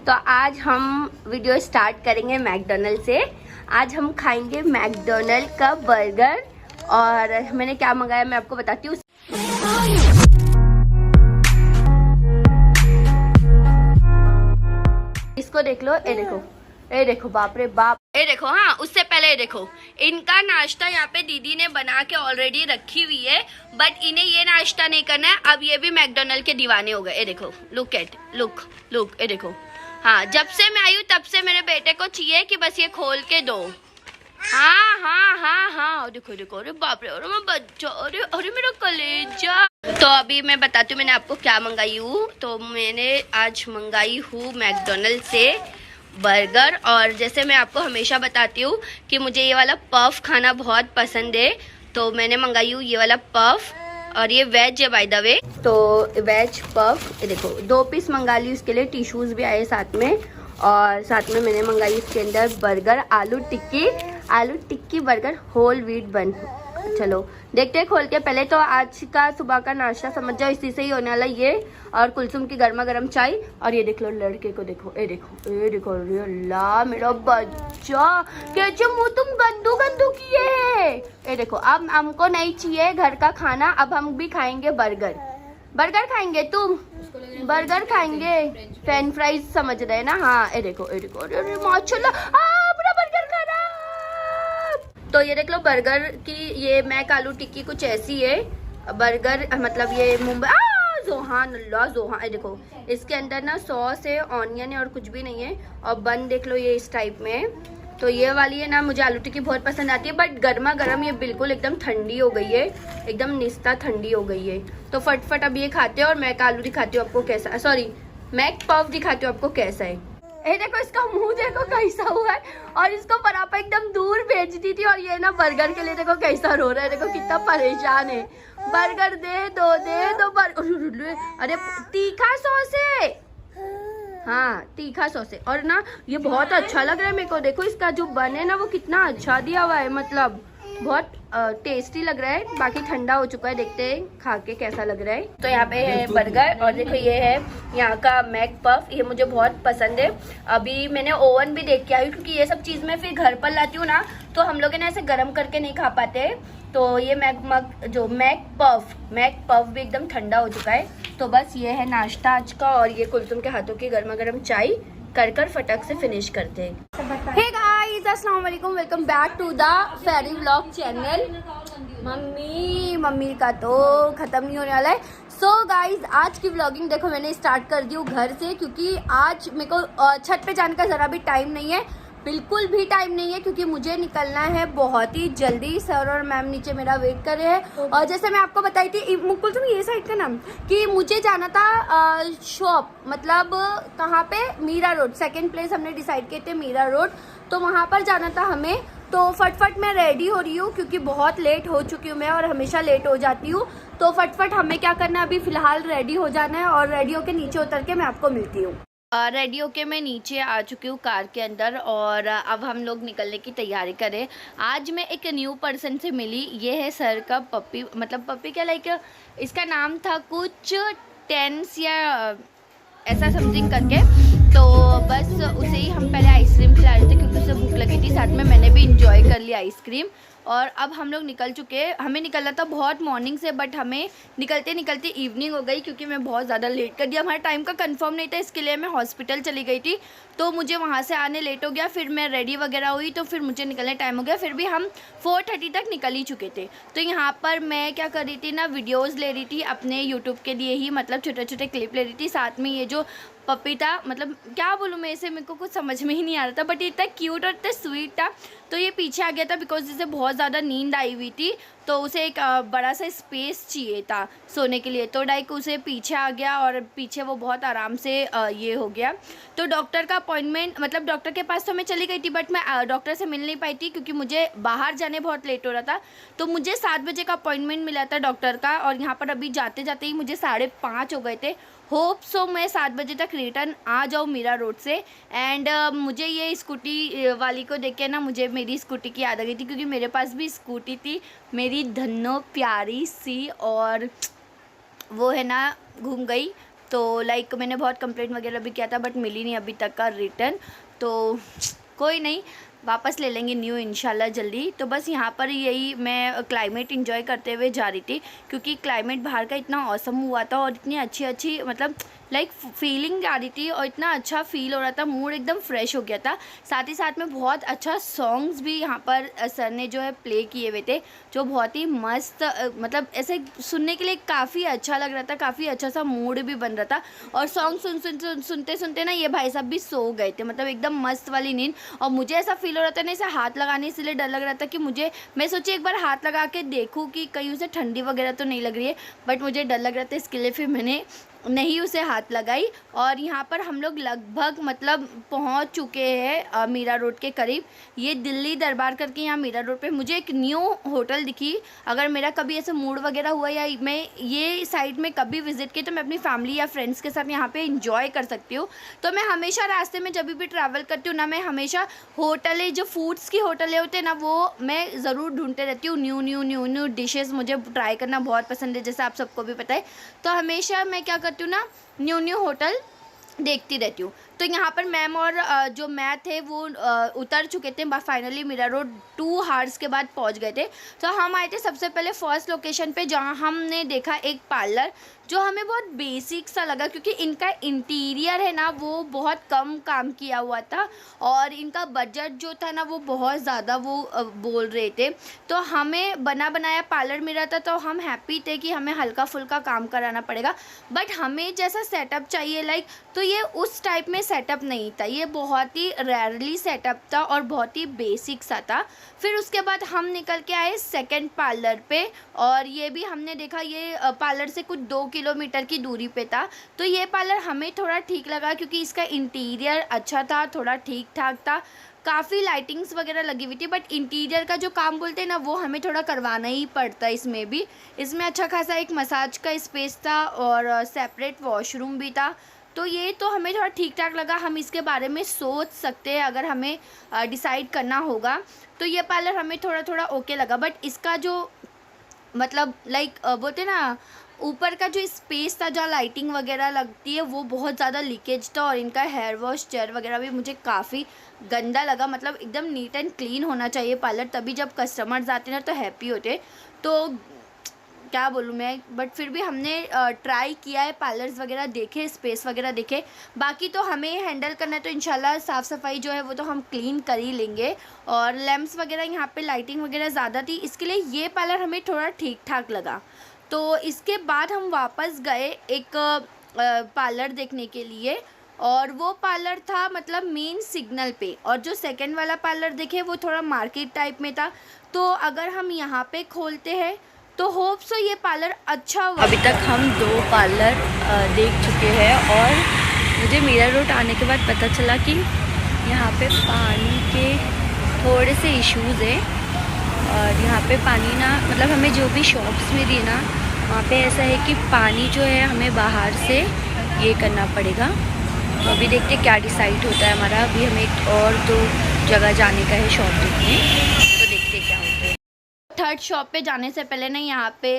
तो आज हम वीडियो स्टार्ट करेंगे मैकडोनल्ड से। आज हम खाएंगे मैकडोनल्ड का बर्गर और मैंने क्या मंगाया मैं आपको बताती हूँ। इसको देख लो, ये देखो बाप रे बाप, ये देखो। हाँ, उससे पहले ये देखो, इनका नाश्ता यहाँ पे दीदी ने बना के ऑलरेडी रखी हुई है, बट इन्हें ये नाश्ता नहीं करना है। अब ये भी मैकडोनल्ड के दीवाने हो गए। ये देखो, लुक, ये देखो। हाँ, जब से मैं आई हूँ तब से मेरे बेटे को चाहिए कि बस ये खोल के दो। हाँ, देखो, अरे बाप रे, अरे मैं बच्चा, अरे मेरा कलेजा। तो अभी मैं बताती हूँ मैंने आपको क्या मंगाई हूँ। तो मैंने आज मंगाई हूँ मैकडोनल्ड से बर्गर, और जैसे मैं आपको हमेशा बताती हूँ कि मुझे ये वाला पफ खाना बहुत पसंद है, तो मैंने मंगाई हूँ ये वाला पफ, और ये वेज है बाय द वे। तो वेज पफ, ये देखो 2 पीस मंगा ली, उसके लिए टिश्यूज भी आए साथ में, और साथ में मैंने मंगाई इसके अंदर बर्गर, आलू टिक्की बर्गर, होल व्हीट बन। चलो देखते हैं खोल के। पहले तो आज का सुबह का नाश्ता समझ जाओ, इसी से ही होने वाला ये, और कुलसुम की गर्मा गर्म चाय। और ये देख लो लड़के को, देखो ये देखो, अरे अल्लाह मेरा बच्चा, कैसे मुंह तुम गंदू किए है। ये देखो, अब हमको नहीं चाहिए घर का खाना, अब हम भी खाएंगे बर्गर खाएंगे। तुम बर्गर खाएंगे, फ्रेंच फ्राइज समझ रहे ना। हाँ, ये देखो, अरे माशाल्लाह, पूरा बर्गर खा रहा। तो ये देख लो बर्गर की, ये मैक आलू टिक्की कुछ ऐसी है बर्गर, मतलब ये मुंबई जोहान अल्लाह जोहान। ये देखो, इसके अंदर ना सॉस है, ऑनियन है और कुछ भी नहीं है। और बन देख लो ये इस टाइप में है। तो ये वाली है ना, मुझे आलू टिक्की बहुत पसंद आती है, बट गर्मा गर्म ये बिल्कुल एकदम ठंडी हो गई है, एकदम निस्ता ठंडी हो गई है। तो फटफट अब ये खाते हैं, और मैक आलू दिखाती हूँ आपको कैसा, सॉरी मैक पफ दिखाती हूँ आपको कैसा है। ये देखो, इसका मुंह देखो कैसा हुआ है, और इसको परापा एकदम दूर भेज दी थी, और ये ना बर्गर के लिए देखो कैसा रो रहा है, देखो कितना परेशान है। बर्गर दे दो अरे तीखा सॉस है, हाँ तीखा सॉस है, और ना ये बहुत अच्छा लग रहा है मेरे को। देखो इसका जो बन है ना वो कितना अच्छा दिया हुआ है, मतलब बहुत टेस्टी लग रहा है। बाकी ठंडा हो चुका है, देखते हैं खा के कैसा लग रहा है। तो यहाँ पे है बर्गर, और देखो ये है यहाँ का मैक पफ, ये मुझे बहुत पसंद है। अभी मैंने ओवन भी देख के आई, क्योंकि ये सब चीज़ मैं फिर घर पर लाती हूँ ना, तो हम लोग ना ऐसे गर्म करके नहीं खा पाते। तो ये मैक पफ भी एकदम ठंडा हो चुका है। तो बस ये है नाश्ता आज का, और ये कुलसुम के हाथों की गर्मा गर्म चाय कर फटक से फिनिश करते हैं। हे गाइस, अस्सलाम वालेकुम, welcome back to the Fairy vlog channel. Mummy का तो खत्म नहीं होने वाला है। सो गाइस, आज की व्लॉगिंग देखो मैंने स्टार्ट कर दी हूँ घर से, क्योंकि आज मेरे को छत पे जाने का जरा भी टाइम नहीं है, बिल्कुल भी टाइम नहीं है, क्योंकि मुझे निकलना है बहुत ही जल्दी। सर और मैम नीचे मेरा वेट कर रहे हैं। और जैसे मैं आपको बताई थी, मुकुल तुम ये साइड का नाम, कि मुझे जाना था शॉप, मतलब कहाँ पे, मीरा रोड, सेकंड प्लेस हमने डिसाइड किए थे मीरा रोड, तो वहाँ पर जाना था हमें। तो फटफट मैं रेडी हो रही हूँ, क्योंकि बहुत लेट हो चुकी हूँ मैं, और हमेशा लेट हो जाती हूँ। तो फटफट हमें क्या करना है, अभी फिलहाल रेडी हो जाना है, और रेडी होके नीचे उतर के मैं आपको मिलती हूँ। रेडी होके मैं नीचे आ चुकी हूँ कार के अंदर, और अब हम लोग निकलने की तैयारी करें। आज मैं एक न्यू पर्सन से मिली, ये है सर का पप्पी, मतलब पप्पी क्या, लाइक इसका नाम था कुछ टेंस या ऐसा समथिंग करके। तो बस उसे ही हम पहले आइसक्रीम खिला रहे थे, क्योंकि उसे भूख लगी थी, साथ में मैंने भी इंजॉय कर लिया आइसक्रीम। और अब हम लोग निकल चुके हैं। हमें निकलना था बहुत मॉर्निंग से, बट हमें निकलते निकलते इवनिंग हो गई, क्योंकि मैं बहुत ज़्यादा लेट कर दिया। हमारा टाइम का कंफर्म नहीं था, इसके लिए मैं हॉस्पिटल चली गई थी, तो मुझे वहाँ से आने लेट हो गया। फिर मैं रेडी वगैरह हुई, तो फिर मुझे निकलने टाइम हो गया। फिर भी हम 4:30 तक निकल ही चुके थे। तो यहाँ पर मैं क्या कर रही थी ना, वीडियोज़ ले रही थी अपने यूट्यूब के लिए ही, मतलब छोटे छोटे क्लिप ले रही थी। साथ में ये जो पपी था, मतलब क्या बोलूँ मैं इसे, मेरे को कुछ समझ में ही नहीं आ रहा था, बट ये इतना क्यूट और इतना स्वीट था। तो ये पीछे आ गया था, बिकॉज इसे बहुत ज़्यादा नींद आई हुई थी, तो उसे एक बड़ा सा स्पेस चाहिए था सोने के लिए। तो डाइक उसे पीछे आ गया, और पीछे वो बहुत आराम से ये हो गया। तो डॉक्टर का अपॉइंटमेंट, मतलब डॉक्टर के पास तो मैं चली गई थी, बट मैं डॉक्टर से मिल नहीं पाई थी, क्योंकि मुझे बाहर जाने बहुत लेट हो रहा था। तो मुझे 7 बजे का अपॉइंटमेंट मिला था डॉक्टर का, और यहाँ पर अभी जाते जाते ही मुझे 5:30 हो गए थे। होप सो मैं 7 बजे तक रिटर्न आ जाऊँ मीरा रोड से। एंड मुझे ये स्कूटी वाली को देख के ना, मुझे मेरी स्कूटी की याद आ गई थी, क्योंकि मेरे पास भी स्कूटी थी मेरी धन्नो प्यारी सी, और वो है ना घूम गई। तो लाइक मैंने बहुत कंप्लेंट वगैरह भी किया था बट मिली नहीं अभी तक का रिटर्न, तो कोई नहीं, वापस ले लेंगे न्यू इंशाल्लाह जल्दी। तो बस यहाँ पर यही मैं क्लाइमेट इंजॉय करते हुए जा रही थी, क्योंकि क्लाइमेट बाहर का इतना औसम हुआ था और इतनी अच्छी मतलब लाइक फीलिंग आ रही थी और इतना अच्छा फील हो रहा था, मूड एकदम फ्रेश हो गया था। साथ ही साथ में बहुत अच्छा सॉन्ग्स भी यहाँ पर सर ने जो है प्ले किए हुए थे, जो बहुत ही मस्त मतलब ऐसे सुनने के लिए काफ़ी अच्छा लग रहा था, काफ़ी अच्छा सा मूड भी बन रहा था। और सॉन्ग सुनते सुनते ना ये भाई साहब भी सो गए थे, मतलब एकदम मस्त वाली नींद। और मुझे ऐसा फील हो रहा था ना इसे हाथ लगाने, इसलिए डर लग रहा था कि मैं सोची एक बार हाथ लगा के देखूँ कि कहीं उसे ठंडी वगैरह तो नहीं लग रही है, बट मुझे डर लग रहा था, इसके लिए फिर मैंने नहीं उसे हाथ लगाई। और यहाँ पर हम लोग लगभग मतलब पहुँच चुके हैं मीरा रोड के करीब। ये दिल्ली दरबार करके यहाँ मीरा रोड पे मुझे एक न्यू होटल दिखी। अगर मेरा कभी ऐसे मूड वगैरह हुआ या मैं ये साइड में कभी विज़िट की तो मैं अपनी फैमिली या फ्रेंड्स के साथ यहाँ पे इंजॉय कर सकती हूँ। तो मैं हमेशा रास्ते में जब भी ट्रैवल करती हूँ ना, मैं हमेशा होटलें जो फूड्स की होटलें होते हैं ना, वो मैं ज़रूर ढूंढते रहती हूँ। न्यू डिशेज़ मुझे ट्राई करना बहुत पसंद है, जैसे आप सबको भी पता है। तो हमेशा मैं क्या करती हूँ ना, न्यू होटल देखती रहती हूँ। तो यहाँ पर मैम और जो मैं थे वो उतर चुके थे, फाइनली मीरा रोड 2 आवर्स के बाद पहुँच गए थे। तो हम आए थे सबसे पहले फर्स्ट लोकेशन पे, जहाँ हमने देखा एक पार्लर जो हमें बहुत बेसिक सा लगा, क्योंकि इनका इंटीरियर है ना वो बहुत कम काम किया हुआ था और इनका बजट जो था ना वो बहुत ज़्यादा वो बोल रहे थे। तो हमें बना बनाया पार्लर मिला था, तो हम हैप्पी थे कि हमें हल्का फुल्का काम कराना पड़ेगा, बट हमें जैसा सेटअप चाहिए लाइक, तो ये उस टाइप में सेटअप नहीं था, ये बहुत ही रेयरली सेटअप था और बहुत ही बेसिक सा था। फिर उसके बाद हम निकल के आए सेकंड पार्लर पे, और ये भी हमने देखा, ये पार्लर से कुछ 2 किलोमीटर की दूरी पे था। तो ये पार्लर हमें थोड़ा ठीक लगा, क्योंकि इसका इंटीरियर अच्छा था, थोड़ा ठीक ठाक था, काफ़ी लाइटिंग्स वगैरह लगी हुई थी, बट इंटीरियर का जो काम बोलते हैं ना वो हमें थोड़ा करवाना ही पड़ता है। इसमें भी इसमें अच्छा खासा एक मसाज का स्पेस था और सेपरेट वॉशरूम भी था। तो ये तो हमें थोड़ा ठीक ठाक लगा, हम इसके बारे में सोच सकते हैं अगर हमें डिसाइड करना होगा। तो ये पार्लर हमें थोड़ा थोड़ा ओके लगा, बट इसका जो मतलब लाइक बोलते ना ऊपर का जो स्पेस था जहाँ लाइटिंग वगैरह लगती है वो बहुत ज़्यादा लीकेज था, और इनका हेयर वॉश चेयर वगैरह भी मुझे काफ़ी गंदा लगा। मतलब एकदम नीट एंड क्लीन होना चाहिए पार्लर, तभी जब कस्टमर्स आते हैं ना तो हैप्पी होते। तो क्या बोलूँ मैं, बट फिर भी हमने ट्राई किया है, पार्लर्स वगैरह देखे, स्पेस वगैरह देखे। बाकी तो हमें हैंडल करना है, तो इंशाल्लाह साफ़ सफाई जो है वो तो हम क्लीन कर ही लेंगे। और लैंप्स वगैरह यहाँ पे लाइटिंग वगैरह ज़्यादा थी, इसके लिए ये पार्लर हमें थोड़ा ठीक ठाक लगा। तो इसके बाद हम वापस गए एक पार्लर देखने के लिए, और वो पार्लर था मतलब मेन सिग्नल पे, और जो सेकंड वाला पार्लर देखे वो थोड़ा मार्केट टाइप में था। तो अगर हम यहाँ पे खोलते हैं तो होप सो ये पार्लर अच्छा हुआ। अभी तक हम 2 पार्लर देख चुके हैं, और मुझे मीरा रोड आने के बाद पता चला कि यहाँ पे पानी के थोड़े से इश्यूज़ हैं, और यहाँ पे पानी ना मतलब हमें जो भी शॉप्स में दी ना वहाँ पे ऐसा है कि पानी जो है हमें बाहर से ये करना पड़ेगा। तो अभी देखते क्या डिसाइड होता है हमारा। अभी हमें एक और 2 जगह जाने का है शॉप देखने, तो देखते क्या होता है। थर्ड शॉप पे जाने से पहले ना यहाँ पे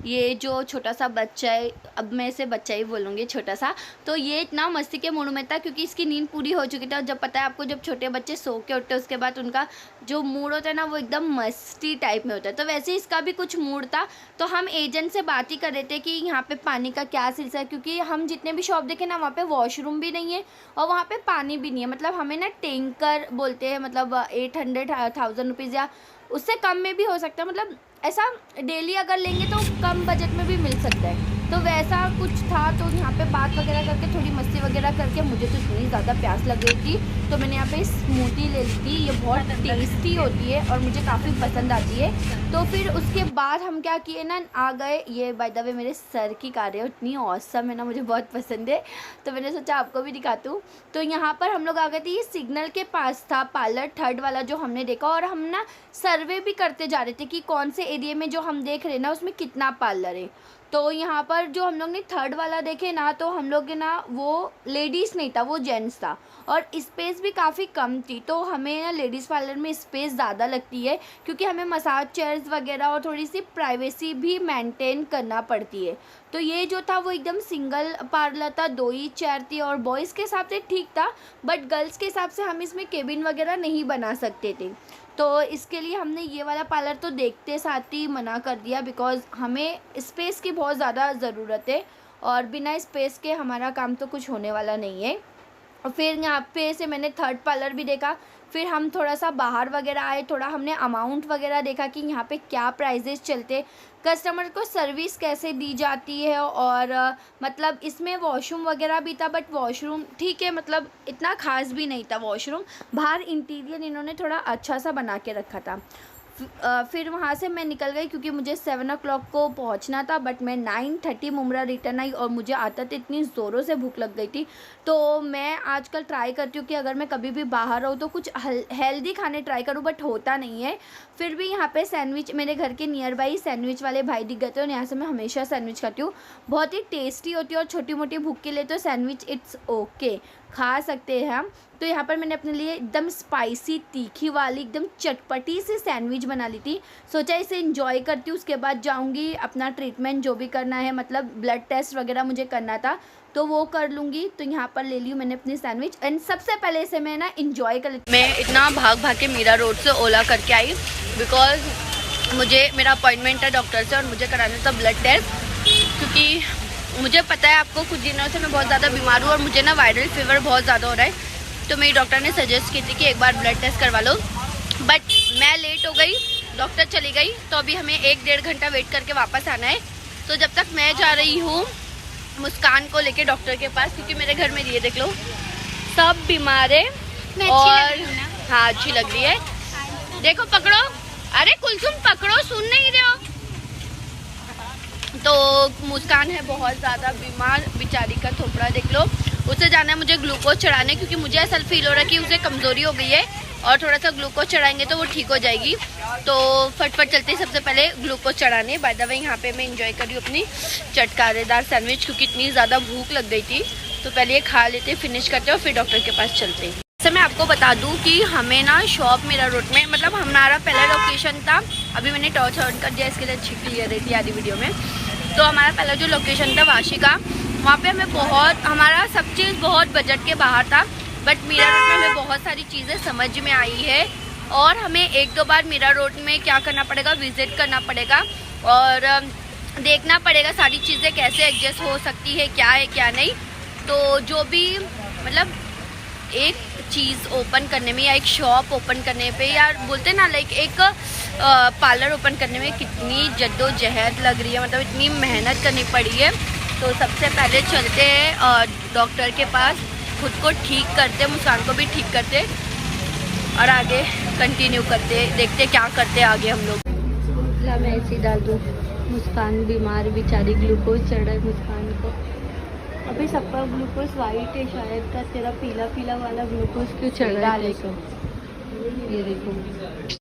ये जो छोटा सा बच्चा है, अब मैं इसे बच्चा ही बोलूँगी, छोटा सा, तो ये इतना मस्ती के मूड में था क्योंकि इसकी नींद पूरी हो चुकी थी। और जब पता है आपको, जब छोटे बच्चे सो के उठते हैं उसके बाद उनका जो मूड होता है ना वो एकदम मस्ती टाइप में होता है, तो वैसे इसका भी कुछ मूड था। तो हम एजेंट से बात ही कर रहे थे कि यहाँ पे पानी का क्या सिलसिला है, क्योंकि हम जितने भी शॉप देखे ना वहाँ पे वॉशरूम भी नहीं है और वहाँ पे पानी भी नहीं है। मतलब हमें ना टैंकर बोलते हैं, मतलब 800,000 रुपीज़ या उससे कम में भी हो सकता है, मतलब ऐसा डेली अगर लेंगे तो कम बजट में भी मिल सकता है। तो वैसा कुछ था। तो यहाँ पे बात वगैरह करके थोड़ी मस्ती वगैरह करके मुझे तो इतनी ज़्यादा प्यास लग गई थी, तो मैंने यहाँ पे स्मूदी ले ली थी। ये बहुत टेस्टी होती है और मुझे काफ़ी पसंद आती है। तो फिर उसके बाद हम क्या किए ना, आ गए, ये बाय द वे मेरे सर की कार है, इतनी औसम है ना, मुझे बहुत पसंद है, तो मैंने सोचा आपको भी दिखाती हूँ। तो यहाँ पर हम लोग आ गए थे, ये सिग्नल के पास था पार्लर थर्ड वाला जो हमने देखा, और हम ना सर्वे भी करते जा रहे थे कि कौन से एरिया में जो हम देख रहे हैं ना उसमें कितना पार्लर है। तो यहाँ पर जो हम लोग ने थर्ड वाला देखे ना, तो हम लोग ना वो लेडीज़ नहीं था, वो जेंट्स था, और स्पेस भी काफ़ी कम थी। तो हमें ना लेडीज़ पार्लर में स्पेस ज़्यादा लगती है, क्योंकि हमें मसाज चेयर्स वगैरह और थोड़ी सी प्राइवेसी भी मेंटेन करना पड़ती है। तो ये जो था वो एकदम सिंगल पार्लर था, 2 ही चेयर थी और बॉयज़ के हिसाब से ठीक था, बट गर्ल्स के हिसाब से हम इसमें केबिन वगैरह नहीं बना सकते थे। तो इसके लिए हमने ये वाला पार्लर तो देखते साथ ही मना कर दिया, बिकॉज़ हमें स्पेस की बहुत ज़्यादा ज़रूरत है और बिना स्पेस के हमारा काम तो कुछ होने वाला नहीं है। और फिर यहाँ पे से मैंने थर्ड पार्लर भी देखा, फिर हम थोड़ा सा बाहर वगैरह आए, थोड़ा हमने अमाउंट वगैरह देखा कि यहाँ पे क्या प्राइजेस चलते, कस्टमर को सर्विस कैसे दी जाती है। और मतलब इसमें वॉशरूम वगैरह भी था, बट वॉशरूम ठीक है, मतलब इतना खास भी नहीं था वॉशरूम। बाहर इंटीरियर इन्होंने थोड़ा अच्छा सा बना के रखा था। फिर वहाँ से मैं निकल गई क्योंकि मुझे 7 o'clock को पहुँचना था, बट मैं 9:30 मुमरा रिटर्न आई और मुझे आता तो इतनी ज़ोरों से भूख लग गई थी। तो मैं आजकल ट्राई करती हूँ कि अगर मैं कभी भी बाहर रहूँ तो कुछ हेल्दी खाने ट्राई करूँ, बट होता नहीं है। फिर भी यहाँ पे सैंडविच, मेरे घर के नियर बाई सैंडविच वाले भाई दिख गए थे और यहाँ से मैं हमेशा सैंडविच खाती हूँ। बहुत ही टेस्टी होती है और छोटी मोटी भूख के लिए तो सैंडविच इट्स ओके, खा सकते हैं हम। तो यहाँ पर मैंने अपने लिए एकदम स्पाइसी तीखी वाली एकदम चटपटी सी सैंडविच बना ली थी। सोचा इसे इंजॉय करती हूँ, उसके बाद जाऊँगी अपना ट्रीटमेंट जो भी करना है, मतलब ब्लड टेस्ट वगैरह मुझे करना था तो वो कर लूँगी। तो यहाँ पर ले ली हूँ मैंने अपनी सैंडविच एंड सबसे पहले इसे मैं ना इंजॉय कर लेती। मैं इतना भाग भाग के मीरा रोड से ओला करके आई, बिकॉज मुझे मेरा अपॉइंटमेंट है डॉक्टर से और मुझे कराना था ब्लड टेस्ट, क्योंकि मुझे पता है आपको कुछ दिनों से मैं बहुत ज़्यादा बीमार हूँ और मुझे ना वायरल फीवर बहुत ज़्यादा हो रहा है। तो मेरी डॉक्टर ने सजेस्ट की थी कि एक बार ब्लड टेस्ट करवा लो, बट मैं लेट हो गई, डॉक्टर चली गई, तो अभी हमें 1-1.5 घंटा वेट करके वापस आना है। तो जब तक मैं जा रही हूँ मुस्कान को लेके डॉक्टर के पास, क्योंकि मेरे घर में ये देख लो सब बीमार है और हाँ अच्छी लग रही है। देखो पकड़ो, अरे कुलसुम पकड़ो, सुन नहीं रहे हो। तो मुस्कान है बहुत ज़्यादा बीमार, बेचारी का थोपड़ा देख लो। उसे जाना है मुझे ग्लूकोज चढ़ाने, क्योंकि मुझे ऐसा फील हो रहा है कि उसे कमज़ोरी हो गई है और थोड़ा सा ग्लूकोज चढ़ाएंगे तो वो ठीक हो जाएगी। तो फटफट चलते ही सबसे पहले ग्लूकोज चढ़ाने। बाय द वे यहाँ पे मैं इंजॉय कर रही हूँ अपनी चटकारेदार सैंडविच, क्योंकि इतनी ज़्यादा भूख लग गई थी। तो पहले ये खा लेते, फिनिश करते और फिर डॉक्टर के पास चलते। वैसे मैं आपको बता दूं कि हमें ना शॉप मीरा रोड में, मतलब हमारा पहला लोकेशन था, अभी मैंने टॉर्च ऑन कर दिया इसके लिए अच्छी क्लियर रही थी आधी वीडियो में। तो हमारा पहला जो लोकेशन था वाशी का, वहाँ पे हमें हमारा सब चीज़ बहुत बजट के बाहर था, बट मीरा रोड में हमें बहुत सारी चीज़ें समझ में आई है और हमें 1-2 बार मीरा रोड में क्या करना पड़ेगा, विजिट करना पड़ेगा और देखना पड़ेगा सारी चीज़ें कैसे एडजस्ट हो सकती है, क्या है क्या नहीं। तो जो भी मतलब एक चीज़ ओपन करने में या एक शॉप ओपन करने पे, या बोलते ना लाइक एक पार्लर ओपन करने में कितनी जद्दोजहद लग रही है, मतलब इतनी मेहनत करनी पड़ी है। तो सबसे पहले चलते हैं डॉक्टर के पास, खुद को ठीक करते, मुस्कान को भी ठीक करते और आगे कंटिन्यू करते, देखते क्या करते आगे हम लोग। ला मैं ऐसे डाल दूँ, मुस्कान बीमार बेचारी, ग्लूकोज चढ़ रहा है मुस्कान को। अभी सबका ग्लूकोज वाइट है शायद का, तेरा पीला पीला वाला ग्लूकोज क्यों चढ़ रहा है? ये देखो